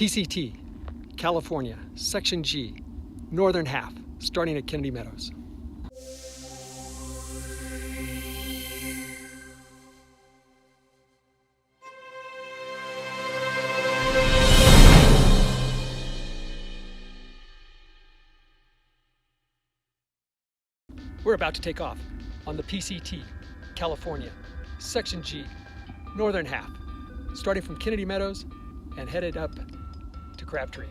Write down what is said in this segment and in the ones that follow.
PCT, California, Section G, northern half, starting at Kennedy Meadows. We're about to take off on the PCT, California, Section G, northern half, starting from Kennedy Meadows and headed up to Crabtree.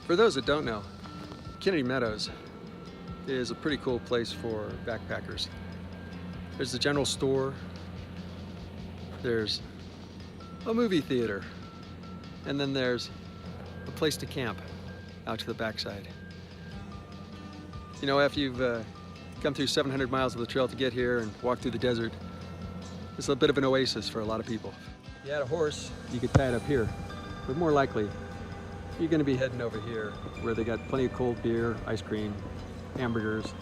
For those that don't know, Kennedy Meadows is a pretty cool place for backpackers. There's the general store, there's a movie theater, and then there's a place to camp out to the backside. You know, after you've come through 700 miles of the trail to get here and walk through the desert, it's a bit of an oasis for a lot of people. If you had a horse, you could tie it up here, but more likely, you're gonna be heading over here where they got plenty of cold beer, ice cream, hamburgers,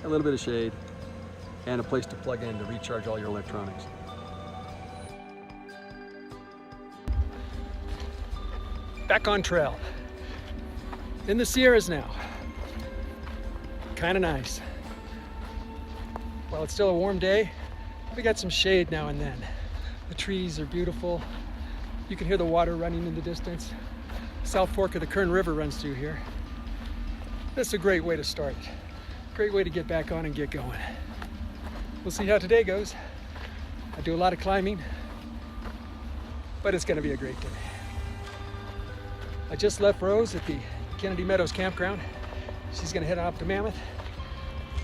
a little bit of shade, and a place to plug in to recharge all your electronics. Back on trail, in the Sierras now. Kind of nice. While it's still a warm day, we got some shade now and then. The trees are beautiful. You can hear the water running in the distance. South Fork of the Kern River runs through here. That's a great way to start. Great way to get back on and get going. We'll see how today goes. I do a lot of climbing, but it's gonna be a great day. I just left Rose at the Kennedy Meadows campground. She's gonna head up to Mammoth.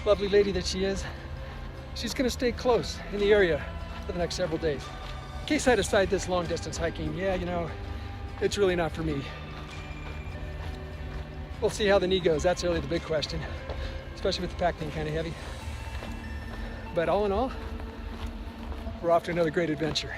Lovely lady that she is. She's gonna stay close in the area for the next several days. In case I decide this long distance hiking, yeah, you know, it's really not for me. We'll see how the knee goes. That's really the big question, especially with the pack being kind of heavy. But all in all, we're off to another great adventure.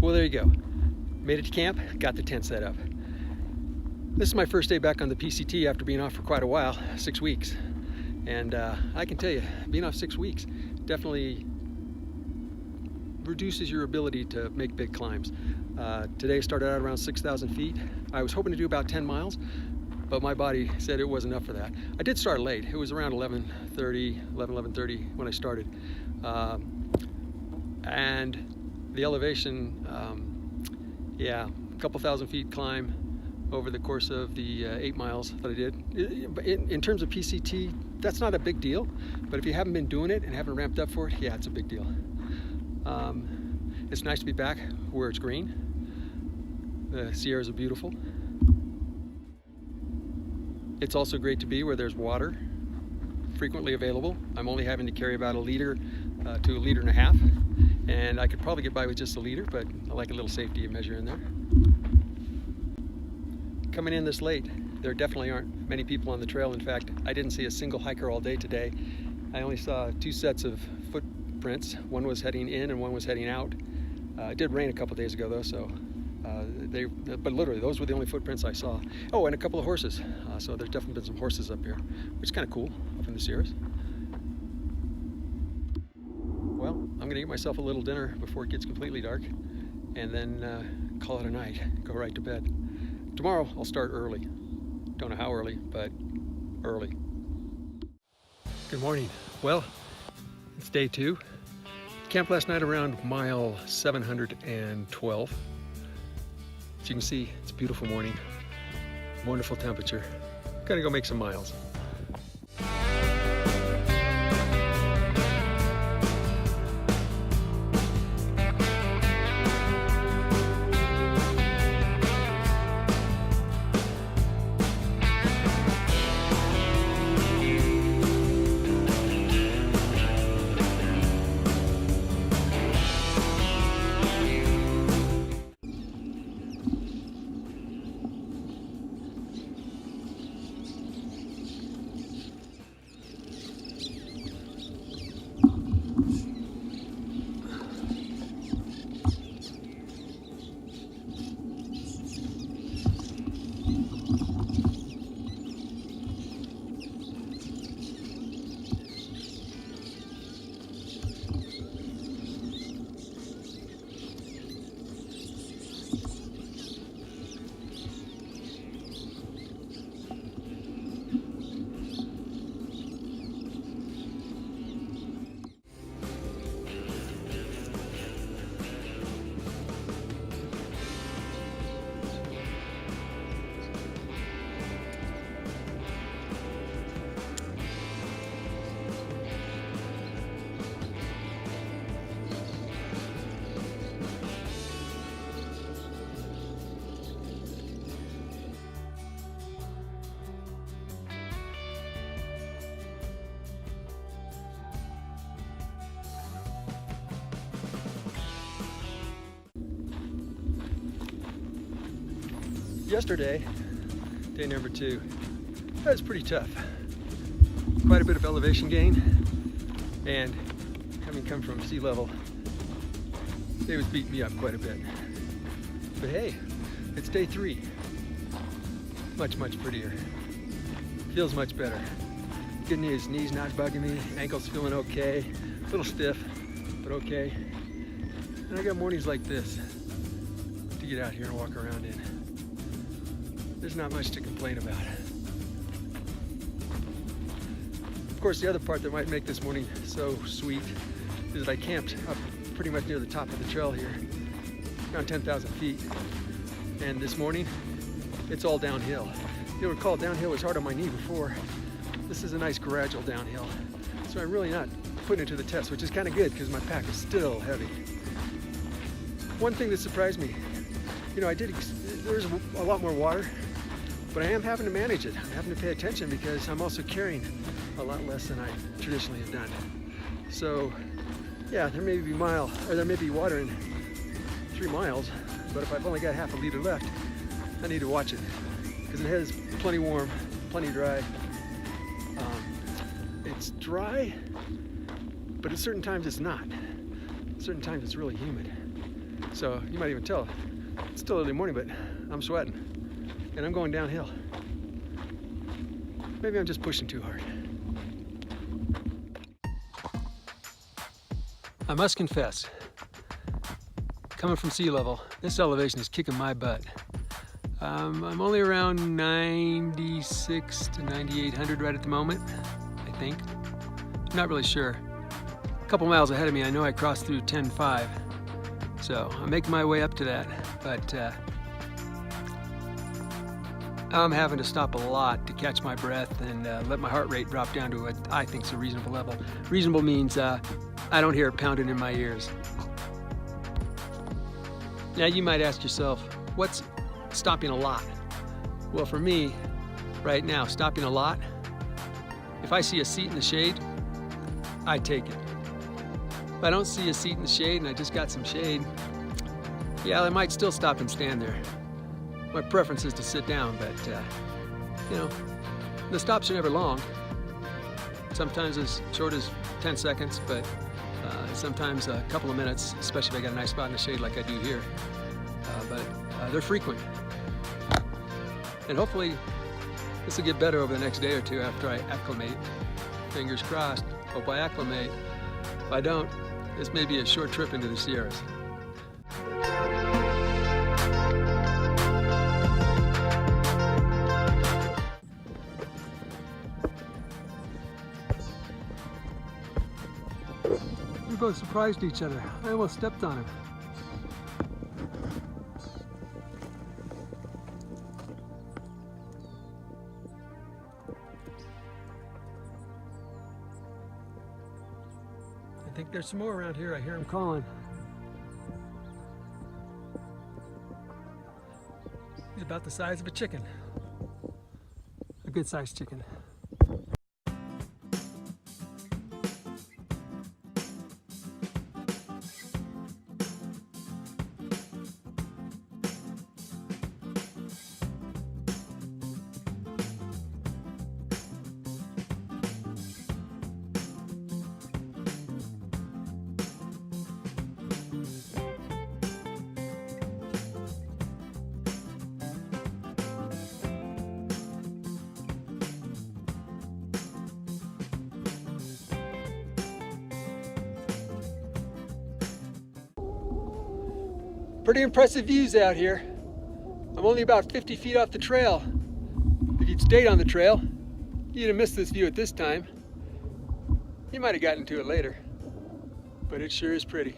Well, there you go. Made it to camp, got the tent set up. This is my first day back on the PCT after being off for quite a while, 6 weeks. And I can tell you, being off 6 weeks definitely reduces your ability to make big climbs. Today I started out around 6,000 feet. I was hoping to do about 10 miles, but my body said it wasn't enough for that. I did start late. It was around 11:30 when I started. And the elevation, yeah, a couple thousand feet climb over the course of the 8 miles that I did. In terms of PCT, that's not a big deal, but if you haven't been doing it and haven't ramped up for it, yeah, it's a big deal. It's nice to be back where it's green. The Sierras are beautiful. It's also great to be where there's water frequently available. I'm only having to carry about a liter to a liter and a half. And I could probably get by with just a liter, but I like a little safety measure in there. Coming in this late, there definitely aren't many people on the trail. In fact, I didn't see a single hiker all day today. I only saw 2 sets of footprints. One was heading in and one was heading out. It did rain a couple days ago though, so But literally, those were the only footprints I saw. Oh, and a couple of horses. So there's definitely been some horses up here, which is kind of cool up in the Sierras. Well, I'm gonna eat myself a little dinner before it gets completely dark, and then call it a night, go right to bed. Tomorrow I'll start early. Don't know how early, but early. Good morning. Well, it's day 2. Camped last night around mile 712. As you can see, it's a beautiful morning, wonderful temperature. Gonna go make some miles. Yesterday, day number 2, that was pretty tough. Quite a bit of elevation gain, and having come from sea level, it was beating me up quite a bit. But hey, it's day 3. Much, much prettier. Feels much better. Good news, knees not bugging me, ankles feeling okay, a little stiff, but okay. And I got mornings like this to get out here and walk around in. There's not much to complain about. Of course, the other part that might make this morning so sweet is that I camped up pretty much near the top of the trail here, around 10,000 feet. And this morning, it's all downhill. You'll recall downhill was hard on my knee before. This is a nice gradual downhill. So I'm really not putting it to the test, which is kind of good because my pack is still heavy. One thing that surprised me, you know, there's a lot more water, but I am having to manage it. I'm having to pay attention because I'm also carrying a lot less than I traditionally have done. So yeah, there may be water in 3 miles, but if I've only got half a liter left, I need to watch it because it is plenty warm, plenty dry. It's dry, but at certain times it's not. At certain times it's really humid. So you might even tell, it's still early morning, but I'm sweating. And I'm going downhill. Maybe I'm just pushing too hard. I must confess, coming from sea level, this elevation is kicking my butt. I'm only around 96 to 9,800 right at the moment, I think. I'm not really sure. A couple miles ahead of me, I know I crossed through 10.5. So I'm making my way up to that, but I'm having to stop a lot to catch my breath and let my heart rate drop down to what I think is a reasonable level. Reasonable means I don't hear it pounding in my ears. Now you might ask yourself, what's stopping a lot? Well, for me, right now, stopping a lot, if I see a seat in the shade, I take it. If I don't see a seat in the shade and I just got some shade, yeah, I might still stop and stand there. My preference is to sit down, but you know, the stops are never long. Sometimes as short as 10 seconds, but sometimes a couple of minutes, especially if I got a nice spot in the shade like I do here. But They're frequent. And hopefully this will get better over the next day or two after I acclimate. Fingers crossed. Hope I acclimate. If I don't, this may be a short trip into the Sierras. We both surprised each other. I almost stepped on him. I think there's some more around here. I hear him calling. He's about the size of a chicken. A good sized chicken. Pretty impressive views out here. I'm only about 50 feet off the trail. If you'd stayed on the trail, you'd have missed this view at this time. You might have gotten to it later, but it sure is pretty.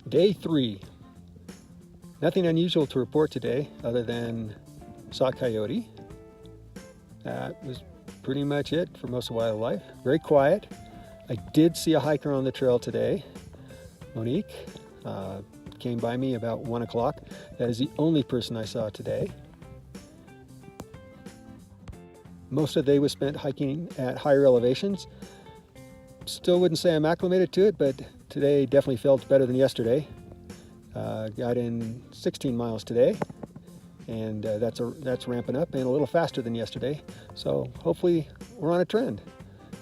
Day 3. Nothing unusual to report today other than saw a coyote. That was pretty much it for most of wildlife. Very quiet. I did see a hiker on the trail today. Monique came by me about 1 o'clock. That is the only person I saw today. Most of the day was spent hiking at higher elevations. Still wouldn't say I'm acclimated to it, but today definitely felt better than yesterday. Got in 16 miles today, and that's ramping up and a little faster than yesterday. So hopefully we're on a trend.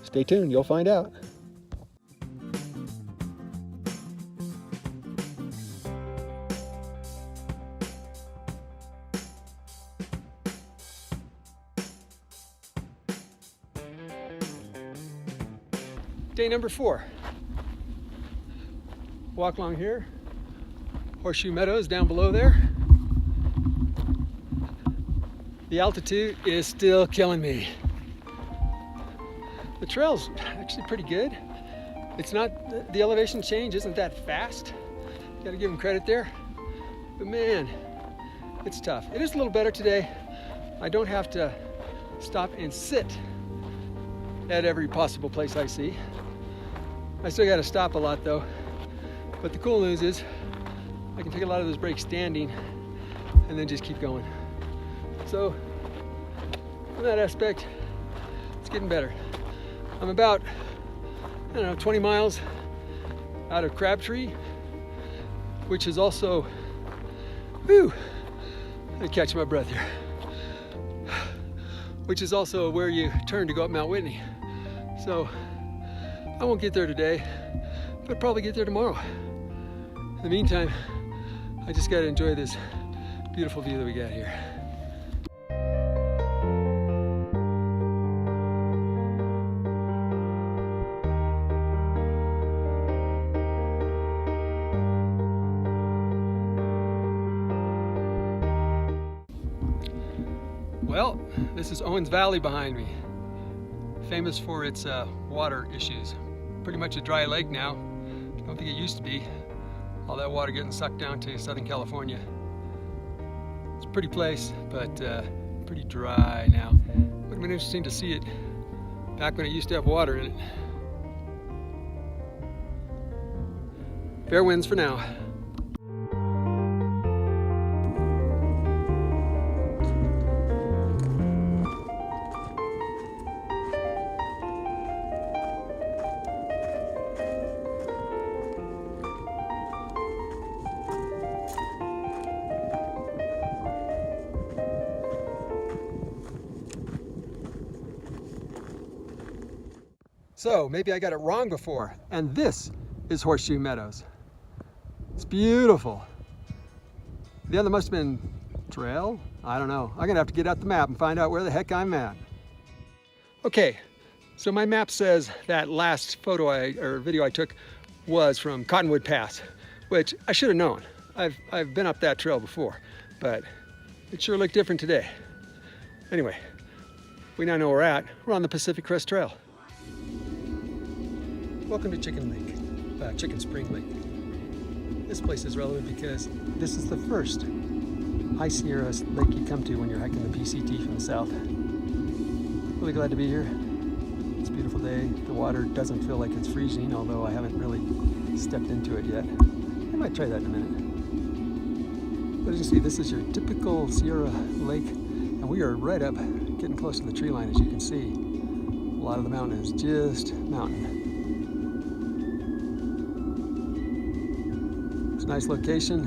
Stay tuned, you'll find out. Day number 4. Walk along here. Horseshoe Meadows down below there. The altitude is still killing me. The trail's actually pretty good. It's not, the elevation change isn't that fast. Gotta give them credit there. But man, it's tough. It is a little better today. I don't have to stop and sit at every possible place I see. I still gotta stop a lot though. But the cool news is I can take a lot of those breaks standing and then just keep going. So from that aspect, it's getting better. I'm about, 20 miles out of Crabtree, which is also, I catch my breath here, which is also where you turn to go up Mount Whitney. So I won't get there today, but probably get there tomorrow. In the meantime, I just got to enjoy this beautiful view that we got here. Well, this is Owens Valley behind me, famous for its water issues. Pretty much a dry lake now. I don't think it used to be. All that water getting sucked down to Southern California. It's a pretty place, but pretty dry now. Would have been interesting to see it back when it used to have water in it. Fair winds for now. So maybe I got it wrong before, and this is Horseshoe Meadows. It's beautiful. The other must have been trail? I don't know. I'm gonna have to get out the map and find out where the heck I'm at. Okay, so my map says that last video I took was from Cottonwood Pass, which I should have known. I've been up that trail before, but it sure looked different today. Anyway, we now know where we're at. We're on the Pacific Crest Trail. Welcome to Chicken Spring Lake. This place is relevant because this is the first High Sierra lake you come to when you're hiking the PCT from the south. Really glad to be here. It's a beautiful day. The water doesn't feel like it's freezing, although I haven't really stepped into it yet. I might try that in a minute. But as you see, this is your typical Sierra lake, and we are right up, getting close to the tree line, as you can see. A lot of the mountain is just mountain. It's a nice location.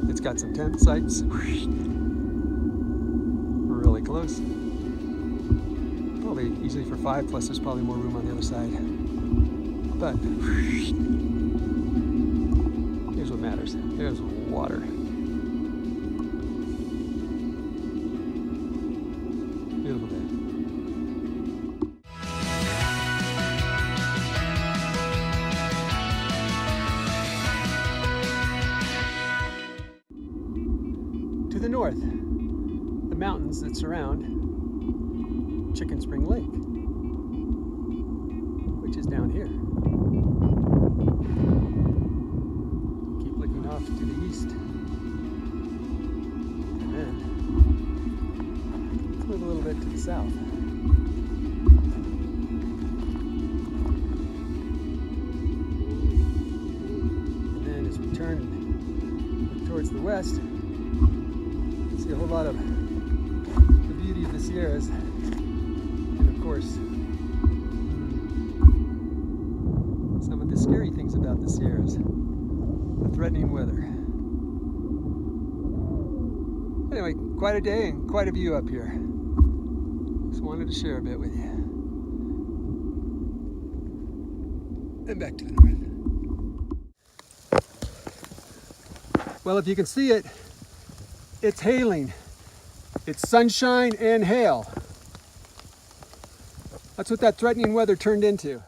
It's got some tent sites. Really close. Probably easily for 5, plus there's probably more room on the other side. But here's what matters. There's water. Beautiful day. To the north, the mountains that surround Chicken Spring Lake, which is down here. Keep looking off to the east, and then let's move a little bit to the south. And then as we turn towards the west, see a whole lot of the beauty of the Sierras, and of course some of the scary things about the Sierras, the threatening weather. Anyway, quite a day and quite a view up here. Just wanted to share a bit with you. And back to the north. Well, if you can see it, it's hailing. It's sunshine and hail. That's what that threatening weather turned into.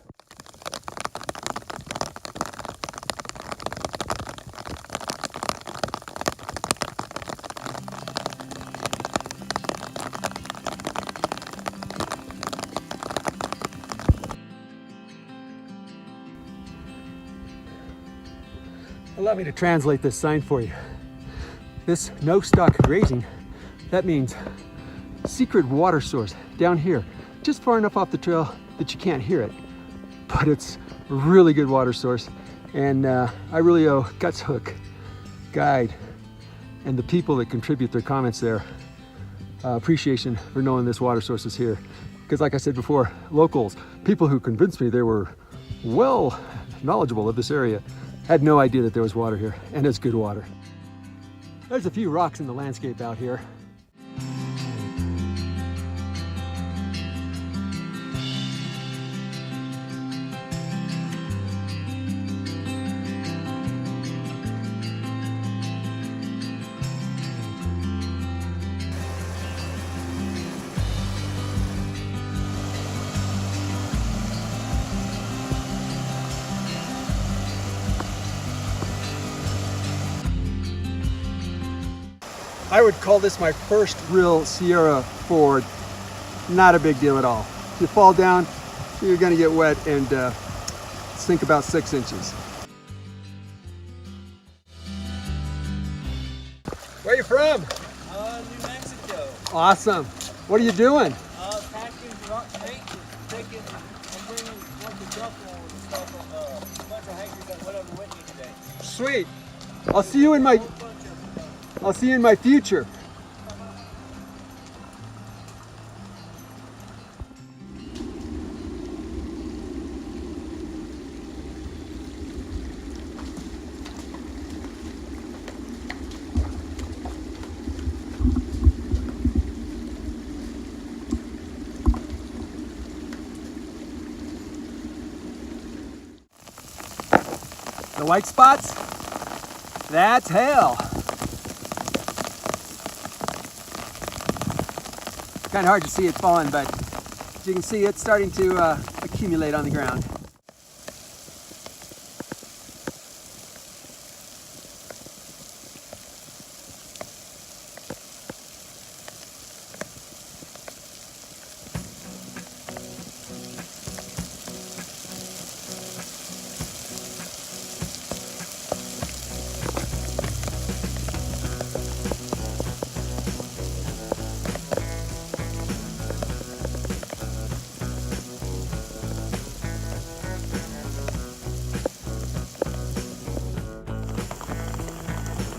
Allow me to translate this sign for you. This no stock grazing, that means secret water source down here, just far enough off the trail that you can't hear it. But it's a really good water source, and I really owe Guts Hook, Guide, and the people that contribute their comments there appreciation for knowing this water source is here. Because like I said before, locals, people who convinced me they were well knowledgeable of this area, had no idea that there was water here, and it's good water. There's a few rocks in the landscape out here. I would call this my first real Sierra ford. Not a big deal at all. If you fall down, you're gonna get wet and sink about 6 inches. Where are you from? New Mexico. Awesome. What are you doing? Packing rock paint, taking and bringing like a duffel and stuff on a bunch of hikers at whatever Whitney today. Sweet. I'll see you in my future. white spots, that's hail. Kind of hard to see it falling, but as you can see, it's starting to accumulate on the ground.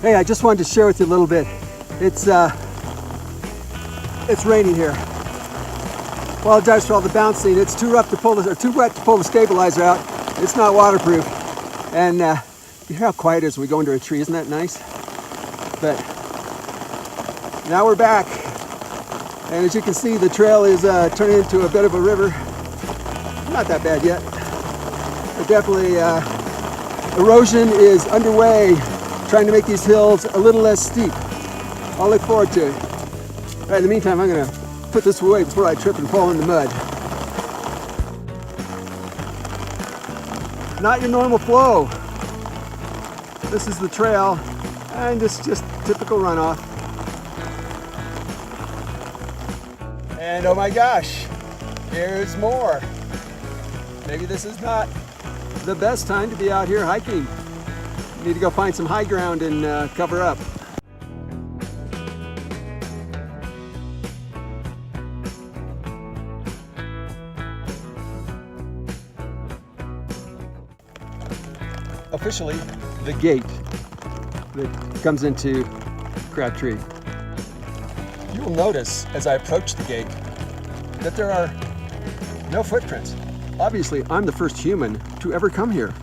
Hey, I just wanted to share with you a little bit. It's raining here. Apologize for all the bouncing. It's too rough to pull or too wet to pull the stabilizer out. It's not waterproof. And you hear how quiet it is when we go under a tree. Isn't that nice? But now we're back. And as you can see, the trail is turning into a bit of a river. Not that bad yet. But definitely erosion is underway, trying to make these hills a little less steep. I'll look forward to it. All right, in the meantime, I'm gonna put this away before I trip and fall in the mud. Not your normal flow. This is the trail, and it's just typical runoff. And oh my gosh, here's more. Maybe this is not the best time to be out here hiking. Need to go find some high ground and cover up. Officially, the gate that comes into Crabtree. You'll notice as I approach the gate that there are no footprints. Obviously, I'm the first human to ever come here.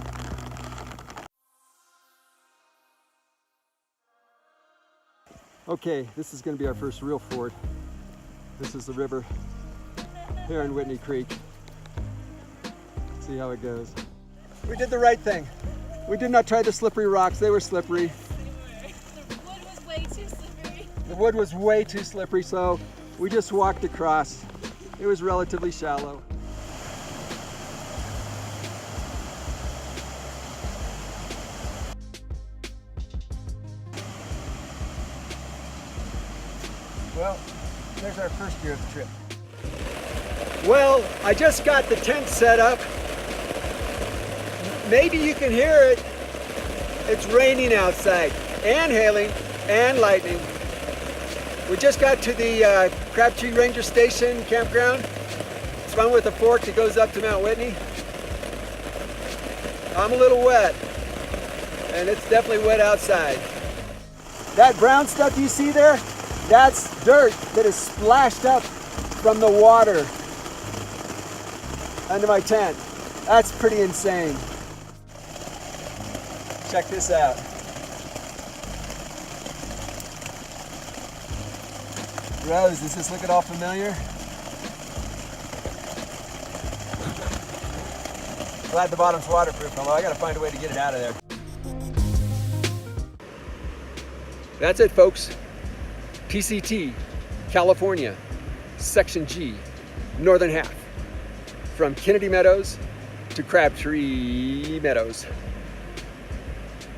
Okay, this is going to be our first real ford. This is the river here in Whitney Creek. See how it goes. We did the right thing. We did not try the slippery rocks. They were slippery. The wood was way too slippery. The wood was way too slippery, so we just walked across. It was relatively shallow. Well, there's our first year of the trip. Well, I just got the tent set up. Maybe you can hear it. It's raining outside, and hailing, and lightning. We just got to the Crabtree Ranger Station campground. It's one with a fork that goes up to Mount Whitney. I'm a little wet, and it's definitely wet outside. That brown stuff you see there, that's dirt that is splashed up from the water under my tent. That's pretty insane. Check this out. Rose, does this look at all familiar? Glad the bottom's waterproof, although I gotta find a way to get it out of there. That's it, folks. PCT, California, Section G, northern half. From Kennedy Meadows to Crabtree Meadows.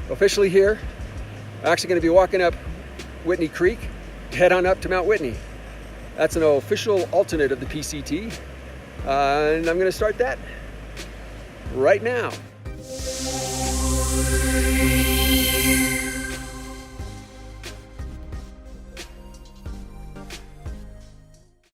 Officially here, I'm actually going to be walking up Whitney Creek to head on up to Mount Whitney. That's an official alternate of the PCT, and I'm going to start that right now.